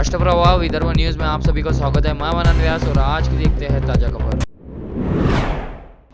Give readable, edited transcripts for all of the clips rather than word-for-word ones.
राष्ट्रप्रवाह Vidarbha news में आप सभी का स्वागत है। मैं मनन व्यास और आज की देखते हैं ताजा खबर।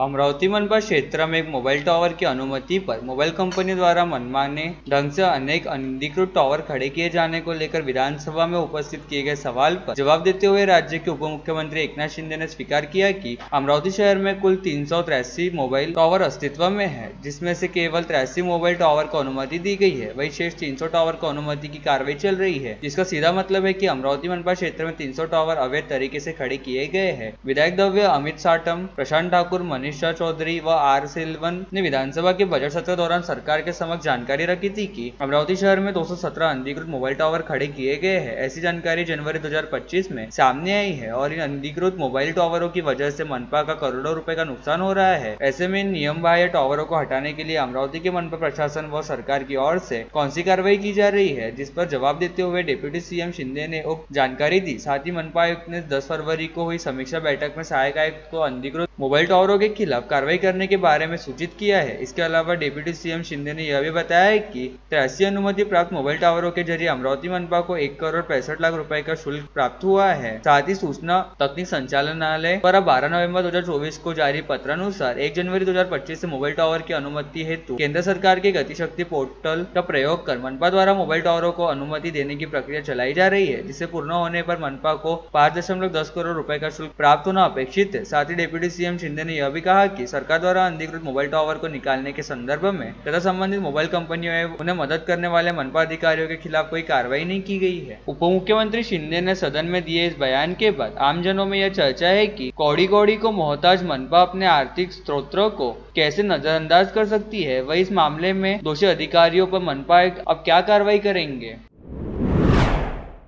अमरावती मनपा क्षेत्र में एक मोबाइल टावर की अनुमति पर मोबाइल कंपनी द्वारा मनमाने ढंग से अनेक अनधिकृत टावर खड़े किए जाने को लेकर विधानसभा में उपस्थित किए गए सवाल पर जवाब देते हुए राज्य के उप मुख्यमंत्री एकनाथ शिंदे ने स्वीकार किया कि अमरावती शहर में कुल 383 मोबाइल टावर अस्तित्व में है, जिसमें से केवल 83 मोबाइल टावर को अनुमति दी गई है। वही शेष 300 टावर को अनुमति की कार्रवाई चल रही है, जिसका सीधा मतलब है कि अमरावती मनपा क्षेत्र में 300 टावर अवैध तरीके से खड़े किए गए हैं। विधायक द्रव्य अमित साटम, प्रशांत ठाकुर, मनीषा चौधरी व आर सिल्वन ने विधानसभा के बजट सत्र दौरान सरकार के समक्ष जानकारी रखी थी कि अमरावती शहर में 217 अनधिकृत मोबाइल टावर खड़े किए गए हैं। ऐसी जानकारी जनवरी 2025 में सामने आई है और इन अनधिकृत मोबाइल टावरों की वजह से मनपा का करोड़ों रुपए का नुकसान हो रहा है। ऐसे में नियम बाह्य टावरों को हटाने के लिए अमरावती के मनपा प्रशासन व सरकार की ओर से कौन सी कार्रवाई की जा रही है, जिस पर जवाब देते हुए डिप्टी सीएम शिंदे ने उक्त जानकारी दी। साथ ही मनपा आयुक्त ने 10 फरवरी को हुई समीक्षा बैठक में सहायक आयुक्त को अनधिकृत मोबाइल टावरों के खिलाफ कार्रवाई करने के बारे में सूचित किया है। इसके अलावा डिप्टी सीएम शिंदे ने यह भी बताया है कि 83 अनुमति प्राप्त मोबाइल टावरों के जरिए अमरावती मनपा को 1 करोड़ 65 लाख रुपए का शुल्क प्राप्त हुआ है। साथ ही सूचना तकनीक संचालनालय द्वारा 12 नवंबर 2024 को जारी पत्रानुसार 1 जनवरी 2025 से मोबाइल टावर की अनुमति हेतु केंद्र सरकार के गतिशक्ति पोर्टल का प्रयोग कर मनपा द्वारा मोबाइल टावरों को अनुमति देने की प्रक्रिया चलाई जा रही है, जिसे पूर्ण होने पर मनपा को 5.10 करोड़ रुपए का शुल्क प्राप्त होना अपेक्षित है। साथ ही डिप्टी सीएम शिंदे ने यह भी कहा कि सरकार द्वारा अनधिकृत मोबाइल टावर को निकालने के संदर्भ में तथा संबंधित मोबाइल कंपनियों एवं उन्हें मदद करने वाले मनपा अधिकारियों के खिलाफ कोई कार्रवाई नहीं की गई है। उप मुख्यमंत्री शिंदे ने सदन में दिए इस बयान के बाद आमजनों में यह चर्चा है कि कौड़ी कौड़ी को मोहताज मनपा अपने आर्थिक स्रोतों को कैसे नजरअंदाज कर सकती है। वही इस मामले में दोषी अधिकारियों पर मनपा अब क्या कार्रवाई करेंगे।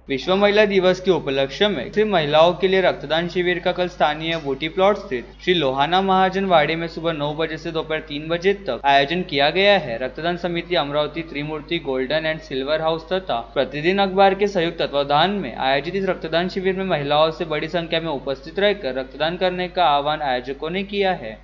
विश्व महिला दिवस के उपलक्ष्य में सिर्फ महिलाओं के लिए रक्तदान शिविर का कल स्थानीय बूटी प्लॉट स्थित श्री लोहाना महाजन वाड़ी में सुबह 9 बजे से दोपहर 3 बजे तक आयोजन किया गया है। रक्तदान समिति अमरावती, त्रिमूर्ति गोल्डन एंड सिल्वर हाउस तथा प्रतिदिन अखबार के संयुक्त तत्वावधान में आयोजित इस रक्तदान शिविर में महिलाओं से बड़ी संख्या में उपस्थित रहकर रक्तदान करने का आह्वान आयोजकों ने किया है।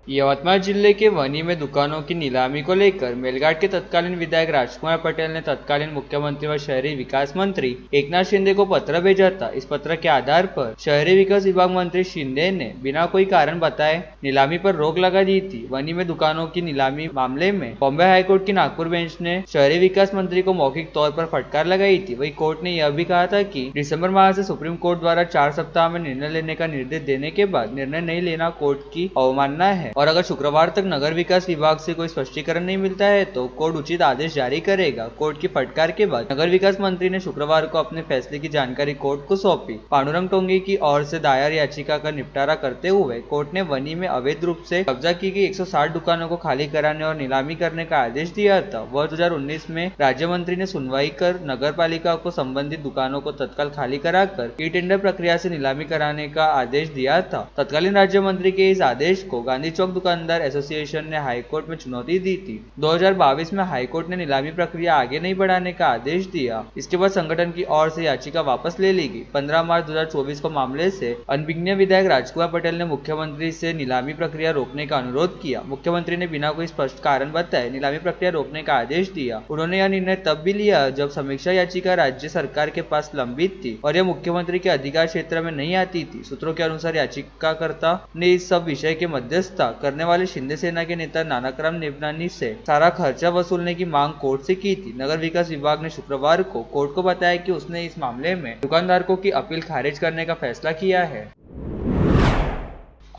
यवतमाल जिले के वनी में दुकानों की नीलामी को लेकर मेलघाट के तत्कालीन विधायक राजकुमार पटेल ने तत्कालीन मुख्यमंत्री व शहरी विकास मंत्री एकनाथ शिंदे को पत्र भेजा था। इस पत्र के आधार पर शहरी विकास विभाग मंत्री शिंदे ने बिना कोई कारण बताए नीलामी पर रोक लगा दी थी। वनी में दुकानों की नीलामी मामले में बॉम्बे हाईकोर्ट की नागपुर बेंच ने शहरी विकास मंत्री को मौखिक तौर पर फटकार लगाई थी। वही कोर्ट ने यह भी कहा था कि दिसंबर माह से सुप्रीम कोर्ट द्वारा 4 सप्ताह में निर्णय लेने का निर्देश देने के बाद निर्णय नहीं लेना कोर्ट की अवमानना है और अगर शुक्रवार तक नगर विकास विभाग से कोई स्पष्टीकरण नहीं मिलता है तो कोर्ट उचित आदेश जारी करेगा। कोर्ट की फटकार के बाद नगर विकास मंत्री ने शुक्रवार को अपने फैसले की जानकारी कोर्ट को सौंपी। पांडुरंग टोंगे की ओर से दायर याचिका का निपटारा करते हुए कोर्ट ने वनी में अवैध रूप से कब्जा की गई 160 दुकानों को खाली कराने और नीलामी करने का आदेश दिया था। वर्ष 2019 में राज्य मंत्री ने सुनवाई कर नगर पालिका को संबंधित दुकानों को तत्काल खाली कराकर ई टेंडर प्रक्रिया से नीलामी कराने का आदेश दिया था। तत्कालीन राज्य मंत्री के इस आदेश को गांधी चौक दुकानदार एसोसिएशन ने हाईकोर्ट में चुनौती दी थी। 2022 में हाईकोर्ट ने नीलामी प्रक्रिया आगे नहीं बढ़ाने का आदेश दिया। इसके बाद संगठन की ओर से याचिका वापस ले ली गई। 15 मार्च 2024 को मामले से अनभिज्ञ विधायक राजकुमार पटेल ने मुख्यमंत्री से नीलामी प्रक्रिया रोकने का अनुरोध किया। मुख्यमंत्री ने बिना कोई स्पष्ट कारण बताए नीलामी प्रक्रिया रोकने का आदेश दिया। उन्होंने यह निर्णय तब भी लिया जब समीक्षा याचिका राज्य सरकार के पास लंबित थी और यह मुख्यमंत्री के अधिकार क्षेत्र में नहीं आती थी। सूत्रों के अनुसार याचिकाकर्ता ने इस सब विषय के मध्यस्थता करने वाले शिंदे सेना के नेता नानकराम नेबनानी से सारा खर्चा वसूलने की मांग कोर्ट से की थी। नगर विकास विभाग ने शुक्रवार को कोर्ट को बताया कि उसने इस मामले में दुकानदारों की अपील खारिज करने का फैसला किया है।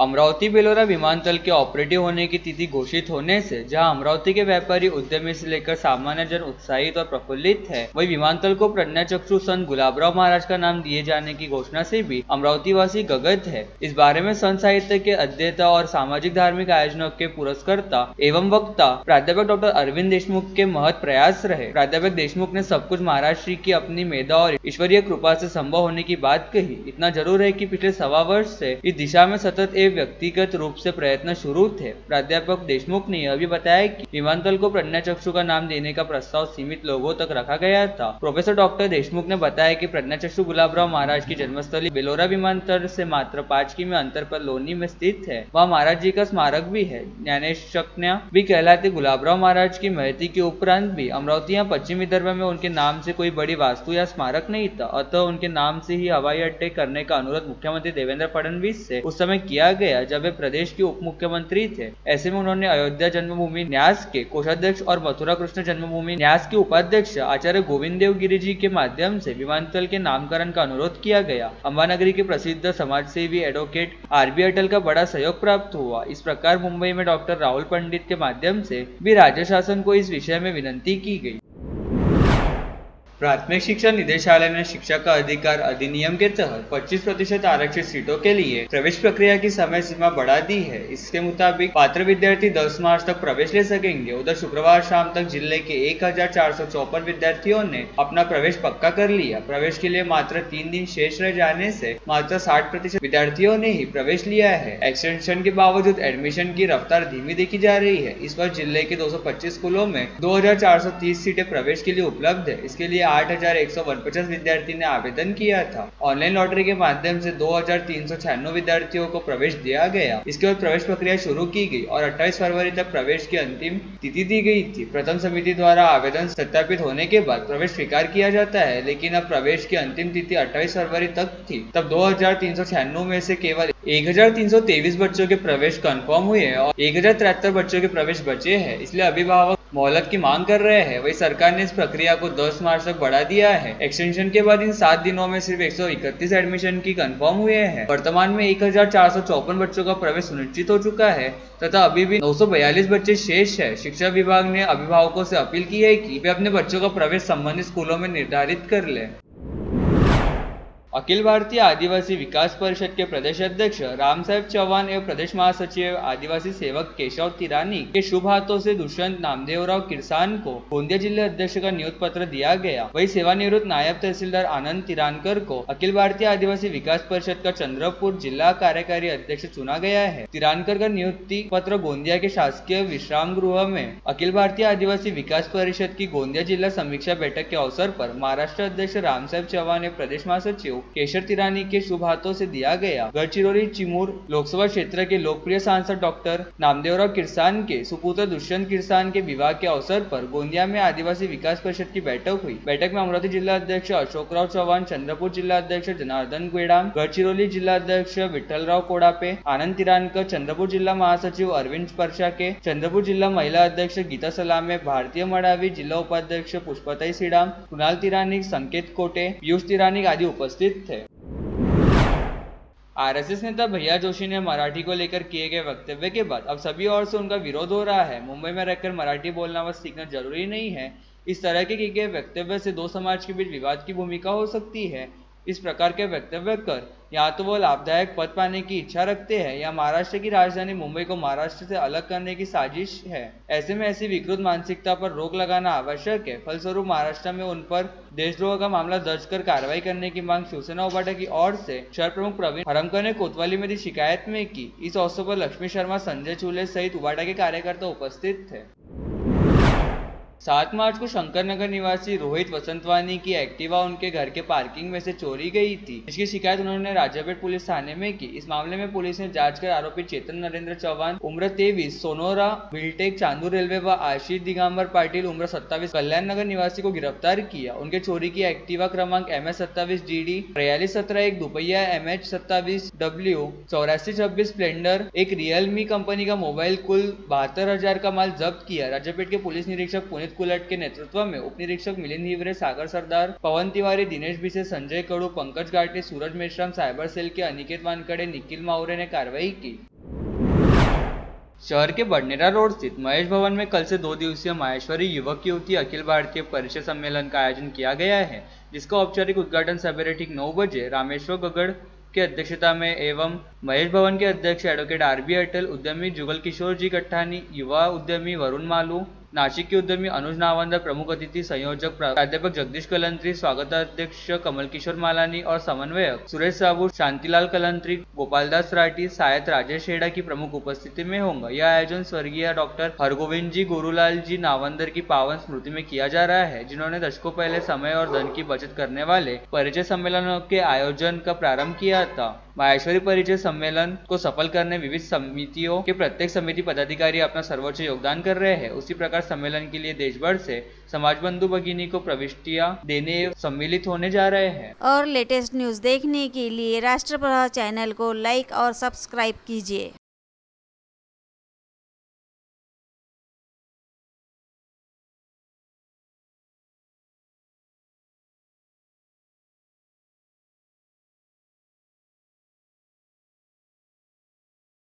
अमरावती बेलोरा विमानतल के ऑपरेटिव होने की तिथि घोषित होने से जहां अमरावती के व्यापारी, उद्यमी से लेकर सामान्य जन उत्साहित और प्रफुल्लित है, वही विमानतल को प्रज्ञाचक्षु संत गुलाबराव महाराज का नाम दिए जाने की घोषणा से भी अमरावती वासी गदगद है। इस बारे में संत साहित्य के अध्येता और सामाजिक धार्मिक आयोजनों के पुरस्कर्ता एवं वक्ता प्राध्यापक डॉक्टर अरविंद देशमुख के महत् प्रयास रहे। प्राध्यापक देशमुख ने सब कुछ महाराज श्री की अपनी मेधा और ईश्वरीय कृपा से संभव होने की बात कही। इतना जरूर है कि पिछले 1.25 वर्ष से इस दिशा में सतत व्यक्तिगत रूप से प्रयत्न शुरू थे। प्राध्यापक देशमुख ने यह भी बताया कि विमानतल को प्रज्ञाचक्षु का नाम देने का प्रस्ताव सीमित लोगों तक रखा गया था। प्रोफेसर डॉक्टर देशमुख ने बताया कि प्रज्ञाचक्षु गुलाबराव महाराज की जन्मस्थली बेलोरा विमानतल से मात्र 5 किमी अंतर पर लोनी में स्थित है। वहाँ महाराज जी का स्मारक भी है। ज्ञानेशकन्या भी कहलाते गुलाबराव महाराज की महती के उपरांत भी अमरावती या पश्चिमी विदर्भ में उनके नाम से कोई बड़ी वास्तु या स्मारक नहीं था, अतः उनके नाम से ही हवाई अड्डे करने का अनुरोध मुख्यमंत्री देवेंद्र फडणवीस से उस समय किया गया जब वे प्रदेश के उप मुख्यमंत्री थे। ऐसे में उन्होंने अयोध्या जन्मभूमि न्यास के कोषाध्यक्ष और मथुरा कृष्ण जन्मभूमि न्यास के उपाध्यक्ष आचार्य गोविंद देव गिरी जी के माध्यम से विमानतल के नामकरण का अनुरोध किया गया। अंबानगरी के प्रसिद्ध समाजसेवी एडवोकेट आरबी अटल का बड़ा सहयोग प्राप्त हुआ। इस प्रकार मुंबई में डॉक्टर राहुल पंडित के माध्यम से भी राज्य शासन को इस विषय में विनंती की गई। प्राथमिक शिक्षा निदेशालय ने शिक्षा का अधिकार अधिनियम के तहत 25% आरक्षित सीटों के लिए प्रवेश प्रक्रिया की समय सीमा बढ़ा दी है। इसके मुताबिक पात्र विद्यार्थी 10 मार्च तक प्रवेश ले सकेंगे। उधर शुक्रवार शाम तक जिले के 1454 विद्यार्थियों ने अपना प्रवेश पक्का कर लिया। प्रवेश के लिए मात्र 3 दिन शेष रह जाने से मात्र 60% विद्यार्थियों ने ही प्रवेश लिया है। एक्सटेंशन के बावजूद एडमिशन की रफ्तार धीमी देखी जा रही है। इस वर्ष जिले के 225 स्कूलों में 2430 सीटें प्रवेश के लिए उपलब्ध है। इसके लिए 8149 विद्यार्थी ने आवेदन किया था। ऑनलाइन लॉटरी के माध्यम से 2396 विद्यार्थियों को प्रवेश दिया गया। इसके बाद प्रवेश प्रक्रिया शुरू की गई और 28 फरवरी तक प्रवेश की अंतिम तिथि दी गई थी। प्रथम समिति द्वारा आवेदन सत्यापित होने के बाद प्रवेश स्वीकार किया जाता है, लेकिन अब प्रवेश की अंतिम तिथि 28 फरवरी तक थी। तब 2396 में से केवल 1323 बच्चों के प्रवेश कंफर्म हुए हैं और 1073 बच्चों के प्रवेश बचे हैं। इसलिए अभिभावक मोहलत की मांग कर रहे हैं। वही सरकार ने इस प्रक्रिया को 10 मार्च तक बढ़ा दिया है। एक्सटेंशन के बाद इन 7 दिनों में सिर्फ 131 एडमिशन की कंफर्म हुए हैं। वर्तमान में 1454 बच्चों का प्रवेश सुनिश्चित हो चुका है तथा अभी भी 942 बच्चे शेष है। शिक्षा विभाग ने अभिभावकों से अपील की है कि वे अपने बच्चों का प्रवेश संबंधित स्कूलों में निर्धारित कर लें। अखिल भारतीय आदिवासी विकास परिषद के प्रदेश अध्यक्ष राम साहेब चौहान एवं प्रदेश महासचिव आदिवासी सेवक केशव तिरानी के शुभ हाथों से दुष्यंत नामदेवराव किरसान को गोंदिया जिले अध्यक्ष का नियुक्ति पत्र दिया गया। वही सेवानिवृत्त नायब तहसीलदार आनंद तिरानकर को अखिल भारतीय आदिवासी विकास परिषद का चंद्रपुर जिला कार्यकारी अध्यक्ष चुना गया है। तिरानकर का नियुक्ति पत्र गोंदिया के शासकीय विश्राम गृह में अखिल भारतीय आदिवासी विकास परिषद की गोंदिया जिला समीक्षा बैठक के अवसर पर महाराष्ट्र अध्यक्ष राम साहेब चौहान एवं प्रदेश महासचिव केशव तिरानी के शुभ हाथों से दिया गया। गढ़चिरौली चिमूर लोकसभा क्षेत्र के लोकप्रिय सांसद डॉक्टर नामदेवराव किरसान के सुपुत्र दुष्यंत किरसान के विवाह के अवसर पर गोंदिया में आदिवासी विकास परिषद की बैठक हुई। बैठक में अमरावती जिला अध्यक्ष अशोकराव चौहान, चंद्रपुर जिला अध्यक्ष जनार्दन गुएडाम, गढ़चिरौली जिला अध्यक्ष विठ्ठलराव कोडापे, आनंद तिरानकर, चंद्रपुर जिला महासचिव अरविंद परशाके, चंद्रपुर जिला महिला अध्यक्ष गीता सलामे, भारतीय मडावी जिला उपाध्यक्ष पुष्पताई सीडाम, कुणाल तिरानी, संकेत कोटे, पीयूष तिरानी आदि उपस्थित थे। आरएसएस नेता भैया जोशी ने मराठी को लेकर किए गए वक्तव्य के बाद अब सभी ओर से उनका विरोध हो रहा है। मुंबई में रहकर मराठी बोलना व सीखना जरूरी नहीं है। इस तरह के किए गए वक्तव्य से दो समाज के बीच विवाद की भूमिका हो सकती है। इस प्रकार के वक्तव्य कर या तो वो लाभदायक पद पाने की इच्छा रखते हैं या महाराष्ट्र की राजधानी मुंबई को महाराष्ट्र से अलग करने की साजिश है। ऐसे में ऐसी विकृत मानसिकता पर रोक लगाना आवश्यक है। फलस्वरूप महाराष्ट्र में उन पर देशद्रोह का मामला दर्ज कर कार्रवाई करने की मांग शिवसेना उबाटा की ओर से शहर प्रमुख प्रवीण हरमकर ने कोतवाली में दी शिकायत में की। इस अवसर पर लक्ष्मी शर्मा, संजय चूल्हे सहित उबाटा के कार्यकर्ता उपस्थित थे। 7 मार्च को शंकरनगर निवासी रोहित वसंतवानी की एक्टिवा उनके घर के पार्किंग में से चोरी गई थी। इसकी शिकायत उन्होंने राजापेट पुलिस थाने में की। इस मामले में पुलिस ने जांच कर आरोपी चेतन नरेंद्र चौहान उम्र 23 सोनोरा विलटेक चांदूर रेलवे व आशीष दिगंबर पाटिल उम्र 27 कल्याण नगर निवासी को गिरफ्तार किया। उनके चोरी की एक्टिवा क्रमांक MS27GD 4317 एक दुपहिया MH27W 8426 स्प्लेंडर, एक रियलमी कंपनी का मोबाइल, कुल 72,000 का माल जब्त किया। राजापेट के पुलिस निरीक्षक पुनीत कुलट के नेतृत्व में उप निरीक्षक मिलिंद हिवरे, सागर सरदार, पवन तिवारी, दिनेश बिसे, संजय कडू, पंकज घाटे, सूरज मेश्राम, साइबर सेल के अनिकेत वानखड़े, निखिल मावरे ने कार्रवाई की। शहर के बडनेरा रोड स्थित महेश भवन में कल से 2 दिवसीय माहेश्वरी युवक युवती अखिल भारतीय परिषद सम्मेलन का आयोजन किया गया है, जिसका औपचारिक उद्घाटन सवेरे ठीक 9 बजे रामेश्वर गगड़ की अध्यक्षता में एवं महेश भवन के अध्यक्ष एडवोकेट आरबी अटल, उद्यमी जुगल किशोर जी कट्ठानी, युवा उद्यमी वरुण मालू, नाशिक के उद्यमी अनुज नावंदर, प्रमुख अतिथि संयोजक प्राध्यापक जगदीश कलंत्री, स्वागताध्यक्ष कमल किशोर मालानी और समन्वयक सुरेश साबू, शांतिलाल कलंत्री, गोपालदास राठी, सायत राजेश हेडा की प्रमुख उपस्थिति में होगा। यह आयोजन स्वर्गीय डॉक्टर हरगोविंद जी गुरुलाल जी नावंदर की पावन स्मृति में किया जा रहा है, जिन्होंने दशकों पहले समय और धन की बचत करने वाले परिचय सम्मेलनों के आयोजन का प्रारंभ किया था। माहेश्वरी परिचय सम्मेलन को सफल करने विविध समितियों के प्रत्येक समिति पदाधिकारी अपना सर्वोच्च योगदान कर रहे हैं। उसी प्रकार सम्मेलन के लिए देश भर से समाज बंधु भगिनी को प्रविष्टियां देने सम्मिलित होने जा रहे हैं। और लेटेस्ट न्यूज़ देखने के लिए राष्ट्रप्रभा चैनल को लाइक और सब्सक्राइब कीजिए।